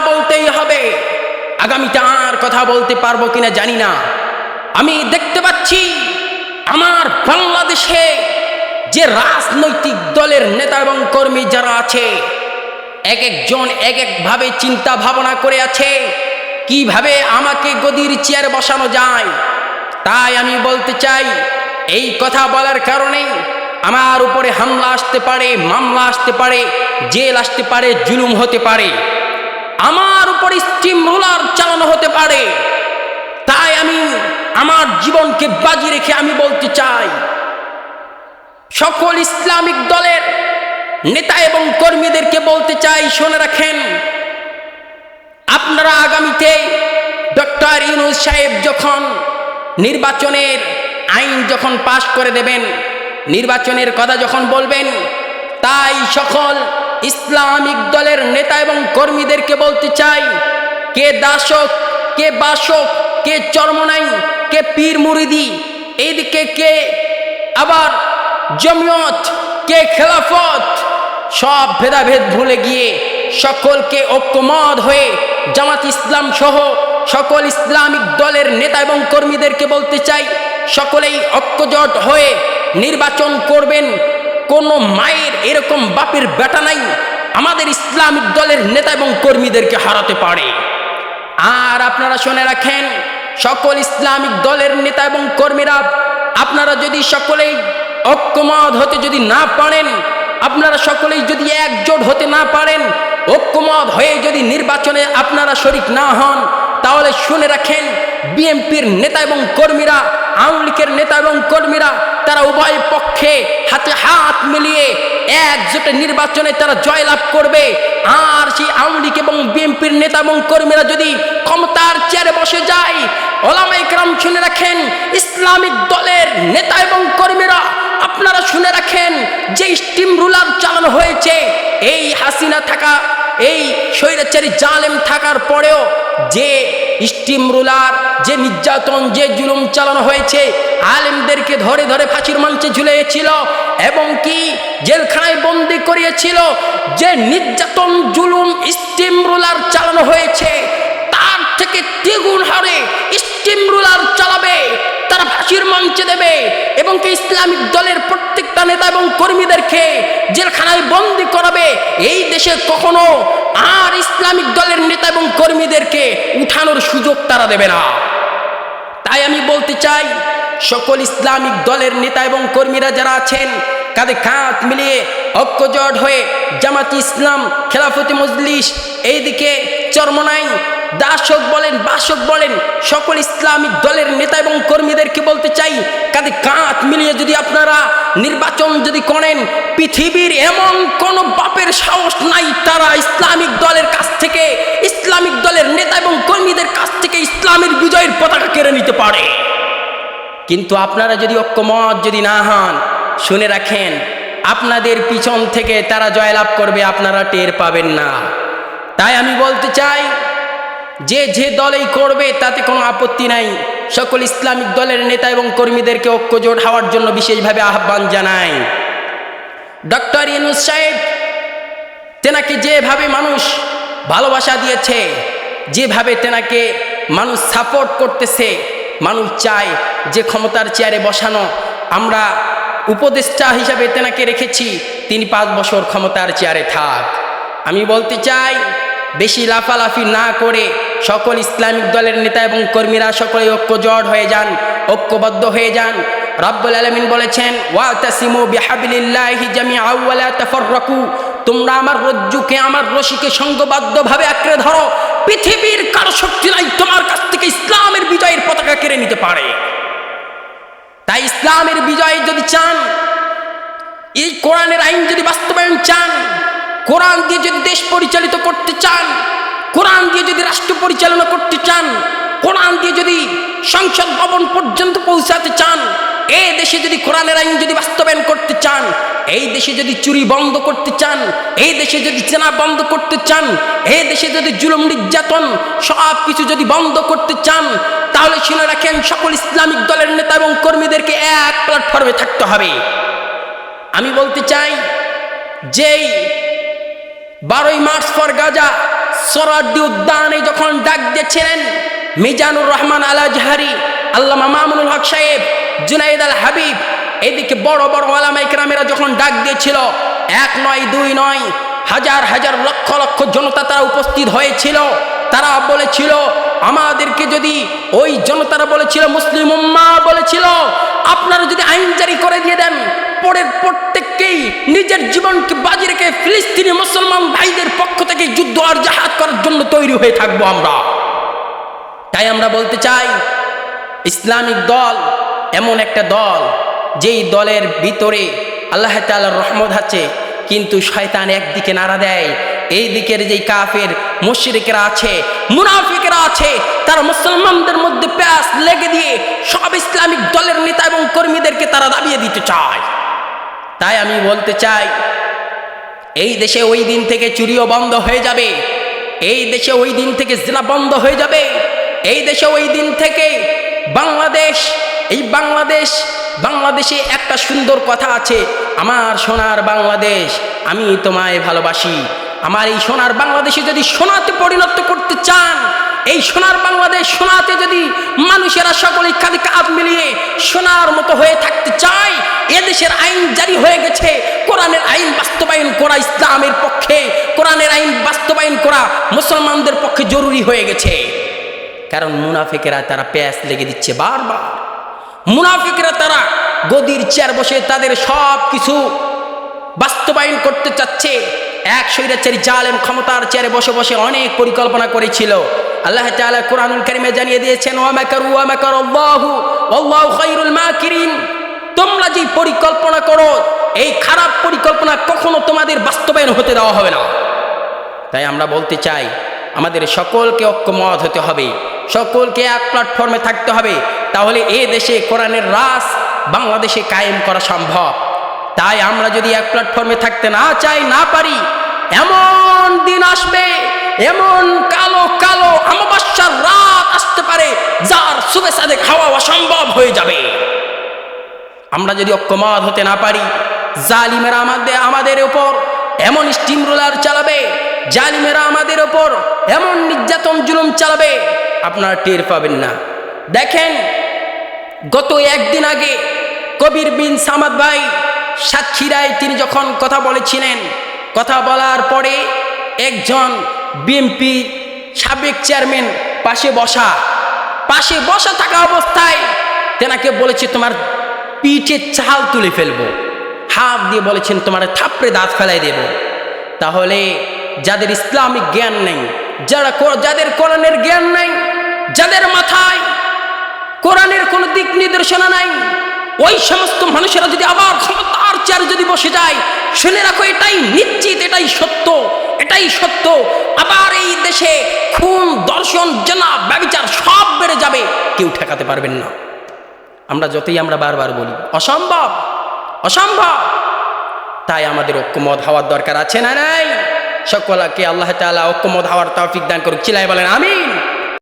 বলতেই হবে। আগামীতে আর কথা বলতে পারবো কিনা জানি না। আমি দেখতে পাচ্ছি আমার বাংলাদেশে যে রাজনৈতিক দলের নেতা এবং কর্মী যারা আছে, এক একজন এক একভাবে চিন্তা ভাবনা করে আছে কিভাবে আমাকে গদির চেয়ারে বসানো যায়। তাই আমি বলতে চাই, এই কথা বলার কারণে আমার উপরে হামলা আসতে পারে, মামলা আসতে পারে, জেল আসতে পারে, জুলুম হতে পারে, আমার উপর স্টিম রোলার চালানো হতে পারে। তাই আমি আমার জীবনকে বাজি রেখে আমি বলতে চাই, সকল ইসলামিক দলের নেতা এবং কর্মীদেরকে বলতে চাই, শুনে রাখেন, আপনারা আগামীতে ডক্টর ইউনূস সাহেব যখন নির্বাচনের আইন যখন পাশ করে দেবেন, নির্বাচনের কথা যখন বলবেন, তাই সকল ইসলামিক দলের নেতা এবং কর্মীদেরকে বলতে চাই, কে দাসক, কে বাসক, কে চরমনাই, কে পীর মুরিদি, এইদিকে কে আবার জমিয়ত, কে খেলাফত, সব ভেদাভেদ ভুলে গিয়ে সকলকে ঐক্যমত হয়ে জামাত ইসলাম সহ সকল ইসলামিক দলের নেতা এবং কর্মীদেরকে বলতে চাই, সকলেই ঐক্যজোট হয়ে নির্বাচন করবেন। কোনো মায়ের এরকম বাপের বেটা নাই আমাদের ইসলামিক দলের নেতা এবং কর্মীদেরকে হারাতে পারে। আর আপনারা শুনে রাখেন, সকল ইসলামিক দলের নেতা এবং কর্মীরা আপনারা যদি সকলেই ঐক্যমত হতে যদি না পারেন, আপনারা সকলেই যদি একজোট হতে না পারেন, ঐক্যমত হয়ে যদি নির্বাচনে আপনারা শরিক না হন, তাহলে শুনে রাখেন, বিএনপির নেতা এবং কর্মীরা, আওয়ামী লীগের নেতা এবং কর্মীরা, তারা উভয় পক্ষে হাতে হাত মিলিয়ে একজোটে নির্বাচনে তারা জয়লাভ করবে। আর সেই আওয়ামী লীগ এবং বিএনপির নেতা এবং কর্মীরা যদি ক্ষমতার চেয়ারে বসে যায়, ওলামায়ে কেরাম শুনে রাখেন, ইসলামিক দলের নেতা এবং কর্মীরা আপনারা শুনে রাখেন, যে স্টিম রুলার চালানো হয়েছে, এই হাসিনা থাকা, এই স্বৈরাচারী জালেম থাকার পরেও যে স্টিম রুলার, যে নির্যাতন, যে জুলুম চালানো হয়েছে, আলেমদেরকে ধরে ধরে ফাঁসির মঞ্চে ঝুলিয়েছিল এবং কি জেলখানায় বন্দি করিয়েছিল, যে নির্যাতন, জুলুম, স্টিম রুলার চালানো হয়েছে, তার থেকে দ্বিগুণ হারে স্টিম রুলার চালাবে, তারা ফাঁসির মঞ্চে দেবে এবং কি ইসলামিক দলের প্রত্যেকটা নেতা এবং কর্মীদেরকে জেলখানায় বন্দি করাবে। এই দেশে কখনো আর ইসলামিক দলের নেতা এবং কর্মীদেরকে উঠানোর সুযোগ তারা দেবে না। তাই আমি বলতে চাই, সকল ইসলামিক দলের নেতা এবং কর্মীরা যারা আছেন, কাঁধে কাঁধ মিলিয়ে ঐক্যজোট হয়ে জামাত ইসলাম, খেলাফতে মজলিস, এইদিকে চরমনাই, দাসক বলেন, বাসক বলেন, সকল ইসলামিক দলের নেতা এবং কর্মীদেরকে বলতে চাই, কাঁধে কাঁধ মিলিয়ে যদি আপনারা নির্বাচন যদি করেন, পৃথিবীর এমন কোন বাপের সাহস নাই তারা ইসলামিক দলের কাছ থেকে, ইসলামিক দলের নেতা এবং কর্মীদের কাছ থেকে ইসলামের বিজয়ের পতাকা কেড়ে নিতে পারে। কিন্তু আপনারা যদি ঐক্যমত যদি না হন, শুনে রাখেন, আপনাদের পিছন থেকে তারা জয়লাভ করবে, আপনারা টের পাবেন না। তাই আমি বলতে চাই, যে যে দলেই করবে তাতে কোনো আপত্তি নাই, সকল ইসলামিক দলের নেতা এবং কর্মীদেরকে ঐক্যজোট হওয়ার জন্য বিশেষভাবে আহ্বান জানাই। ডক্টর ইউনূস সাহেব, তেনাকে যেভাবে মানুষ ভালোবাসা দিয়েছে, যেভাবে তেনাকে মানুষ সাপোর্ট করতেছে, মানুষ চায় যে ক্ষমতার চেয়ারে বসানো। আমরা উপদেষ্টা হিসাবে তেনাকে রেখেছি, তিনি 5 বছর ক্ষমতার চেয়ারে থাক। আমি বলতে চাই, বেশি লাফালাফি না করে সকল ইসলামিক দলের নেতা এবং কর্মীরা সকলে ঐক্যজোট হয়ে যান, ঐক্যবদ্ধ হয়ে যান। রব্বুল আলামিন বলেছেন, ওয়াতাসিমু বিহাবলিল্লাহি জামিআ ওয়া লা তাফাররাকু, তোমরা আমার রজ্জুকে, আমার রশিকে সংঘবদ্ধভাবে আঁকড়ে ধরো, পৃথিবীর কারো শক্তি নাই তোমার কাছ থেকে ইসলামের বিজয়ের পতাকা কেড়ে নিতে পারে। তাই ইসলামের বিজয় যদি চান, এই কোরআনের আইন যদি বাস্তবায়ন চান, কোরআন দিয়ে যদি দেশ পরিচালিত করতে চান, কোরআন দিয়ে যদি রাষ্ট্র পরিচালনা করতে চান, কোরআন দিয়ে যদি সংসদ ভবন পর্যন্ত পৌঁছাতে চান, এই দেশে যদি কোরআনের আইন যদি বাস্তবায়ন করতে চান, এই দেশে যদি চুরি বন্ধ করতে চান, এই দেশে যদি জেনা বন্ধ করতে চান, এই দেশে যদি জুলুম নির্যাতন সব কিছু যদি বন্ধ করতে চান, তাহলে শুনে রাখেন, সকল ইসলামিক দলের নেতা এবং কর্মীদেরকে এক প্ল্যাটফর্মে থাকতে হবে। আমি বলতে চাই, যেই 12ই মার্চ ফর গাজা, সোহরাওয়ার্দী উদ্যানে যখন ডাক দিয়েছিলেন মিজানুর রহমান আল আজহারি, আল্লামা মামুনুল হক সাহেব, জুনাইদ আল হাবিব, এদিকে বড় বড় ওলামা ইকরামেরা যখন ডাক দিয়েছিল, এক নয় দুই নয়, হাজার হাজার লক্ষ লক্ষ জনতা তারা উপস্থিত হয়েছিল। তারা বলেছিল আমাদেরকে যদি, ওই জনতারা বলেছিল, মুসলিম উম্মাহ বলেছিল, আপনারা যদি আইন জারি করে দিয়ে দেন, পরের প্রত্যেককেই নিজের জীবনকে বাজি রেখে ফিলিস্তিনি মুসলমান ভাইদের পক্ষ থেকে যুদ্ধ আর জাহাদ করার জন্য তৈরি হয়ে থাকবো আমরা। তাই আমরা বলতে চাই, ইসলামিক দল এমন একটা দল, যেই দলের ভিতরে আল্লাহ তাআলার রহমত আছে, কিন্তু শয়তান একদিকে নাড়া দেয়, এই দিকের যেই কাফের মুশরিকরা আছে, মুনাফিকরা আছে, তারা মুসলমানদের মধ্যে প্যাঁচ লেগে দিয়ে সব ইসলামিক দলের নেতা এবং কর্মীদেরকে তারা দাবিয়ে দিতে চায়। তাই আমি বলতে চাই, এই দেশে ওই দিন থেকে চুরিও বন্ধ হয়ে যাবে, এই দেশে ওই দিন থেকে জিনা বন্ধ হয়ে যাবে, এই দেশে ওই দিন থেকে বাংলাদেশে একটা সুন্দর কথা আছে, আমার সোনার বাংলাদেশ, আমি তোমায় ভালোবাসি। আমার এই সোনার বাংলাদেশে যদি সোনাতে পরিণত করতে চান, এই সোনার বাংলাদেশ সোনাতে যদি মানুষেরা সকলে কাঁধে কাঁধ মিলিয়ে সোনার মতো হয়ে থাকতে চায়, এদেশের আইন জারি হয়ে গেছে, কোরআনের আইন বাস্তবায়ন করা ইসলামের পক্ষে, কোরআনের আইন বাস্তবায়ন করা মুসলমানদের পক্ষে জরুরি হয়ে গেছে। কারণ মুনাফিকেরা তারা প্যাঁচ লেগে দিচ্ছে বারবার, মুনাফিকরা তারা গদির চেয়ার বসে তাদের সব কিছু বাস্তবায়ন করতে চাচ্ছে। এক স্বৈরাচারী জালেম ক্ষমতার চেয়ারে বসে বসে অনেক পরিকল্পনা করেছিল। আল্লাহ তাআলা কুরআনুল কারীমে জানিয়ে দিয়েছেন, ওয়া মাকারু ওয়া মাকারাল্লাহু ওয়াল্লাহু খায়রুল মাকিরিন। তোমরা যে পরিকল্পনা করো, এই খারাপ পরিকল্পনা কখনো তোমাদের বাস্তবায়ন হতে দেওয়া হবে না। তাই আমরা বলতে চাই, আমাদের সকলকে ঐক্যমত হতে হবে, সকলকে এক প্ল্যাটফর্মে থাকতে হবে, তাহলে এ দেশে কোরআনের রাজ বাংলাদেশে কায়েম করা সম্ভব। তাই আমরা যদি এক প্ল্যাটফর্মে থাকতে না চাই, না পারি, এমন দিন আসবে, এমন কালো কালো অমাবস্যার রাত আসতে পারে, যার শুভে সাদে খাওয়া অসম্ভব হয়ে যাবে। আমরা যদি ঐক্যমত হতে না পারি, জালিমেরা আমাদের উপর এমন স্টিম রোলার চালাবে, জালিমেরা আমাদের উপর এমন নির্যাতন জুলুম চালাবে, আপনারা টের পাবেন না। দেখেন, গত একদিন আগে কবির বিন সামাদ ভাই সাতক্ষীরায় তিনি যখন কথা বলেছিলেন, কথা বলার পরে একজন বিএনপি সাবেক চেয়ারম্যান পাশে বসা থাকা অবস্থায় তেনাকে বলেছে, তোমার পিঠে চাল তুলে ফেলবো, হাত দিয়ে বলেছেন তোমার থাপড়ে দাঁত ফেলাই দেব। তাহলে যাদের ইসলামিক জ্ঞান নেই, যাদের কোরআনের জ্ঞান নাই, যাদের মাথায় কোরআনের কোনো দিক নির্দেশনা নাই, ওই সমস্ত মানুষেরা যদি আবার ক্ষমতার চেয়ারে যদি বসে যায়, শুনে রাখো, এটাই নিশ্চিত, এটাই সত্য, আবার এই দেশে খুন, ধর্ষণ, জেনা, ব্যভিচার সব বেড়ে যাবে, কেউ ঠেকাতে পারবেন না। আমরা বারবার বলি, অসম্ভব। তাই আমাদের ঐক্যমত হওয়ার দরকার আছে না নাই? সকলকে আল্লাহ তাআলা ঐক্যমত হওয়ার তৌফিক দান করুক। চিল্লায়ে বলেন আমিন।